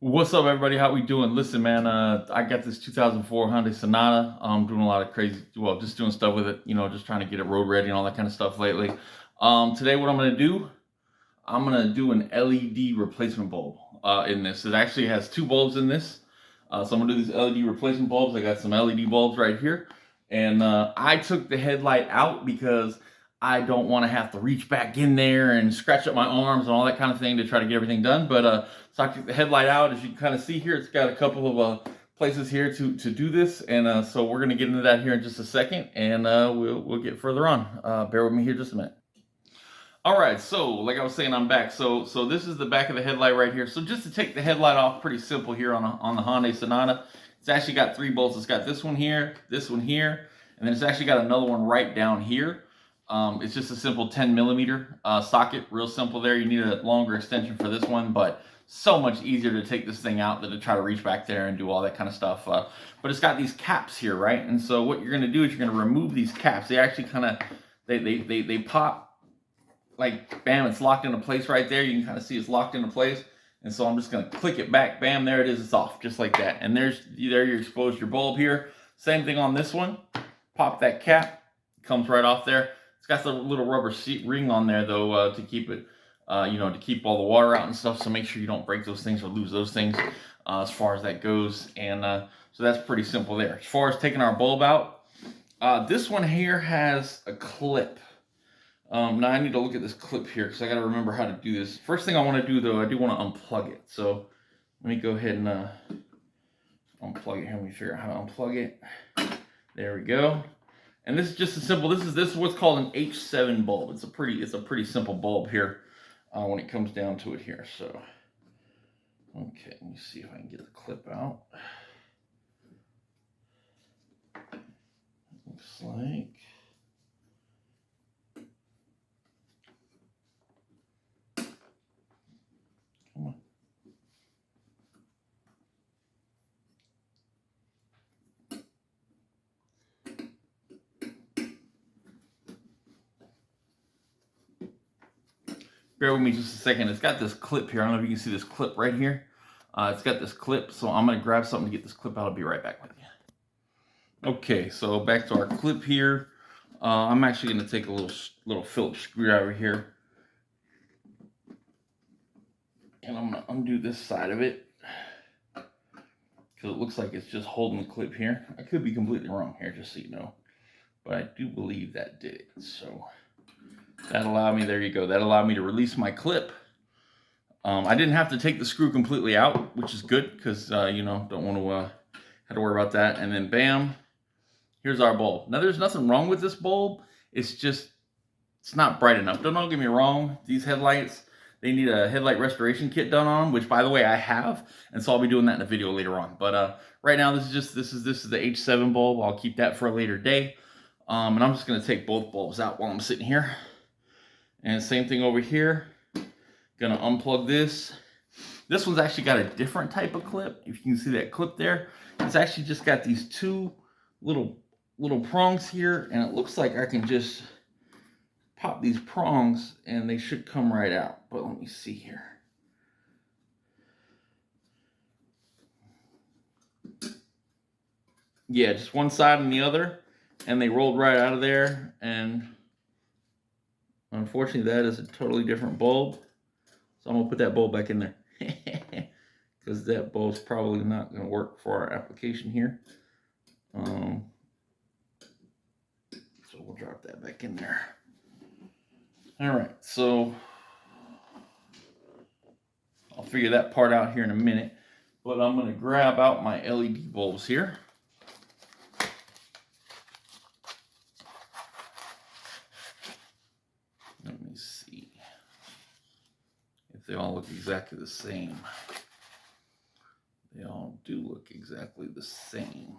What's up, everybody? How we doing? Listen, man, I got this 2004 Hyundai Sonata. I'm doing a lot of crazy, well, just doing stuff with it, just trying to get it road ready and all that kind of stuff lately. Today, what I'm gonna do an LED replacement bulb in this. It actually has two bulbs in this. So I'm gonna do these LED replacement bulbs. I got some LED bulbs right here. And I took the headlight out because I don't want to have to reach back in there and scratch up my arms and all that kind of thing to try to get everything done. But so I took the headlight out. As you can kind of see here, it's got a couple of places here to do this. And so we're going to get into that here in just a second, and we'll get further on. Bear with me here just a minute. All right, so like I was saying, I'm back. So this is the back of the headlight right here. So just to take the headlight off, pretty simple here on the Hyundai Sonata. It's actually got three bolts. It's got this one here, and then it's actually got another one right down here. It's just a simple 10 millimeter socket, real simple there. You need a longer extension for this one, but so much easier to take this thing out than to try to reach back there and do all that kind of stuff. But it's got these caps here, right? And so what you're going to do is you're going to remove these caps. They actually kind of, they pop. Like, bam, it's locked into place right there. You can kind of see it's locked into place. And so I'm just going to click it back. Bam, there it is. It's off just like that. And there you exposed your bulb here. Same thing on this one. Pop that cap. Comes right off there. It's got the little rubber seat ring on there, though, to keep it, to keep all the water out and stuff. So make sure you don't break those things or lose those things as far as that goes. And so that's pretty simple there. As far as taking our bulb out, this one here has a clip. Now I need to look at this clip here because I got to remember how to do this. First thing I want to do, though, I do want to unplug it. So let me go ahead and unplug it here. Let me figure out how to unplug it. There we go. And this is just a simple. This is what's called an H7 bulb. It's a pretty simple bulb here when it comes down to it here. So okay, let me see if I can get the clip out. Looks like. Bear with me just a second. It's got this clip here. I don't know if you can see this clip right here. It's got this clip, so I'm going to grab something to get this clip out. I'll be right back with you. Okay, so back to our clip here. I'm actually going to take a little Phillips screwdriver here. And I'm going to undo this side of it, because it looks like it's just holding the clip here. I could be completely wrong here, just so you know. But I do believe that did it, so... that allowed me, there you go, that allowed me to release my clip. I didn't have to take the screw completely out, which is good, because, don't want to have to worry about that. And then, bam, here's our bulb. Now, there's nothing wrong with this bulb. It's just, it's not bright enough. Don't get me wrong. These headlights, they need a headlight restoration kit done on them, which, by the way, I have. And so I'll be doing that in a video later on. But right now, this is the H7 bulb. I'll keep that for a later day. And I'm just going to take both bulbs out while I'm sitting here. And same thing over here. Gonna unplug this. This one's actually got a different type of clip. If you can see that clip there, it's actually just got these two little prongs here, and it looks like I can just pop these prongs and they should come right out. But let me see here. Yeah, just one side and the other, and they rolled right out of there. And unfortunately, that is a totally different bulb. So I'm going to put that bulb back in there. Because that bulb's probably not going to work for our application here. So we'll drop that back in there. Alright, so I'll figure that part out here in a minute. But I'm going to grab out my LED bulbs here. Let me see if they all look exactly the same. They all do look exactly the same.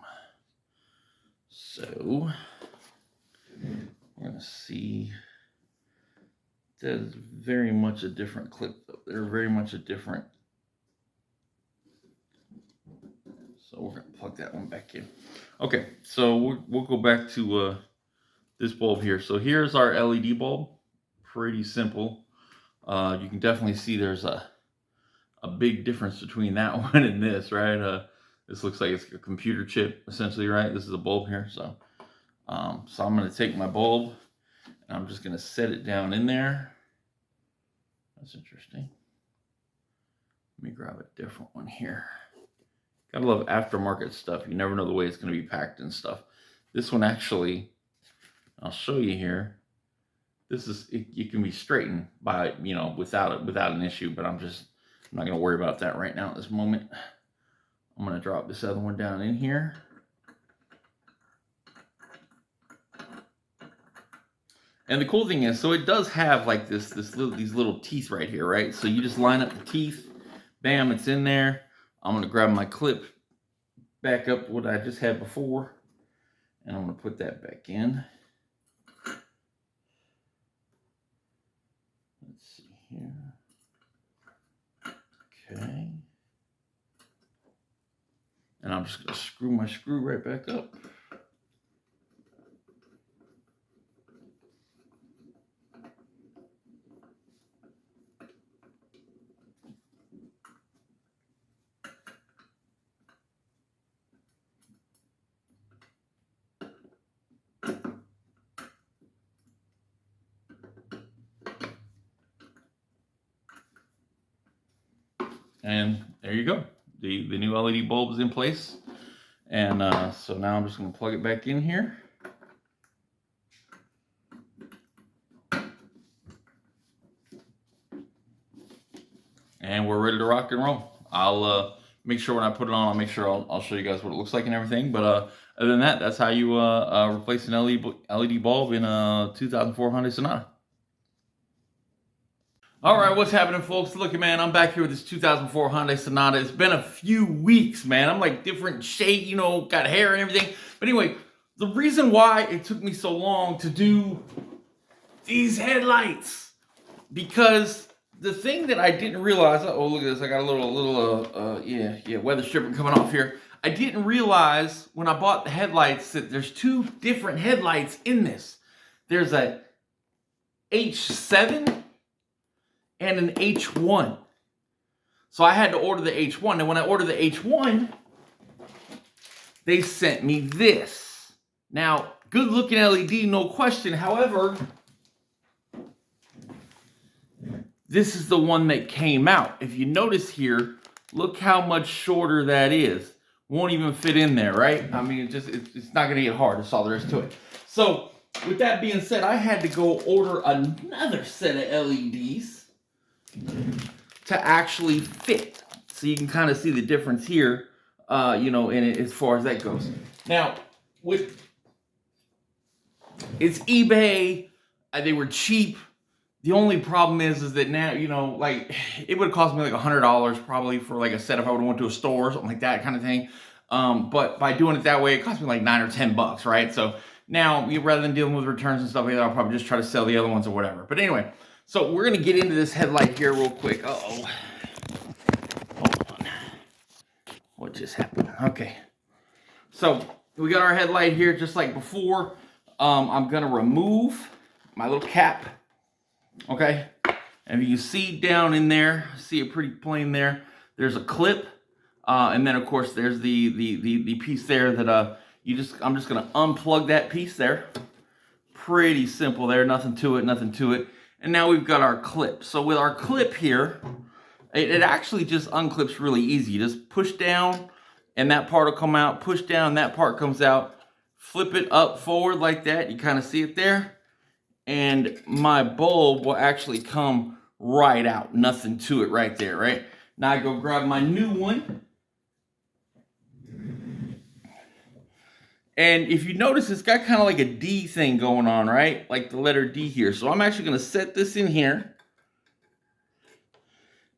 So we're going to see. That is very much a different clip. They're very much a different. So we're going to plug that one back in. Okay, so we'll go back to this bulb here. So here's our LED bulb. Pretty simple. You can definitely see there's a a big difference between that one and this, right? This looks like it's a computer chip, essentially, right? This is a bulb here, so I'm going to take my bulb and I'm just going to set it down in there. That's interesting. Let me grab a different one here. Gotta love aftermarket stuff. You never know the way it's going to be packed and stuff. This one actually, I'll show you here. This is, it can be straightened by, you know, without an issue, but I'm not going to worry about that right now at this moment. I'm going to drop this other one down in here. And the cool thing is, so it does have like these little teeth right here, right? So you just line up the teeth, bam, it's in there. I'm going to grab my clip back up what I just had before, and I'm going to put that back in. Let's see here. Okay. And I'm just going to screw my screw right back up. And there you go. The new LED bulb is in place. And so now I'm just going to plug it back in here. And we're ready to rock and roll. I'll make sure when I put it on, I'll make sure I'll show you guys what it looks like and everything. But other than that, that's how you replace an LED bulb in a 2004 Hyundai Sonata. All right, what's happening, folks? Look, man, I'm back here with this 2004 Hyundai Sonata. It's been a few weeks, man. I'm like different shade, you know, got hair and everything. But anyway, the reason why it took me so long to do these headlights, because the thing that I didn't realize, oh, look at this. I got a little weather stripping coming off here. I didn't realize when I bought the headlights that there's two different headlights in this. There's a H7 and an H1. So I had to order the H1. And when I ordered the H1, they sent me this. Now, good looking LED, no question. However, this is the one that came out. If you notice here, look how much shorter that is. Won't even fit in there, right? I mean, it's not gonna get hard. That's all there is to it. So with that being said, I had to go order another set of LEDs to actually fit. So you can kind of see the difference here, you know, in it as far as that goes. Now, with it's eBay, they were cheap. The only problem is that now, you know, like it would have cost me like $100 probably for like a set if I would have went to a store or something like that kind of thing. But by doing it that way, it cost me like $9 or $10, right? So now, rather than dealing with returns and stuff like that, I'll probably just try to sell the other ones or whatever. But anyway, so we're gonna get into this headlight here real quick. Uh-oh. Hold on. What just happened? Okay. So we got our headlight here just like before. I'm gonna remove my little cap. Okay. And you see down in there, see it pretty plain there. There's a clip. And then of course there's the piece there that I'm just gonna unplug that piece there. Pretty simple there, nothing to it. And now we've got our clip. So with our clip here, it actually just unclips really easy. You just push down and that part will come out, push down, that part comes out, flip it up forward like that. You kind of see it there. And my bulb will actually come right out. Nothing to it right there, right? Now I go grab my new one. And if you notice, it's got kind of like a D thing going on, right? Like the letter D here. So I'm actually going to set this in here.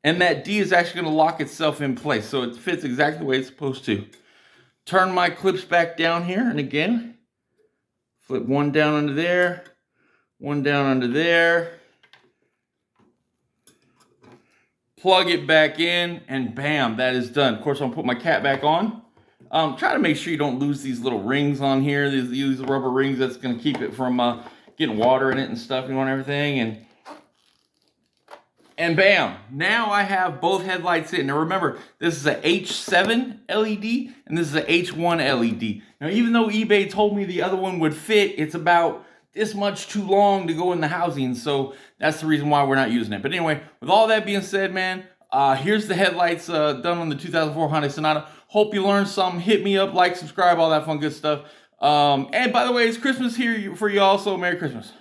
And that D is actually going to lock itself in place. So it fits exactly the way it's supposed to. Turn my clips back down here. And again, flip one down under there. One down under there. Plug it back in. And bam, that is done. Of course, I'm going to put my cap back on. Try to make sure you don't lose these little rings on here. These rubber rings, that's going to keep it from getting water in it and stuff, you know, and everything. And And bam, now I have both headlights in. Now remember, this is a H7 LED and this is a H1 LED. Now even though eBay told me the other one would fit, it's about this much too long to go in the housing, so that's the reason why we're not using it. But anyway, with all that being said, man, here's the headlights done on the 2004 Hyundai Sonata. Hope you learned something. Hit me up, like, subscribe, all that fun good stuff. And by the way, it's Christmas here for you all, so Merry Christmas.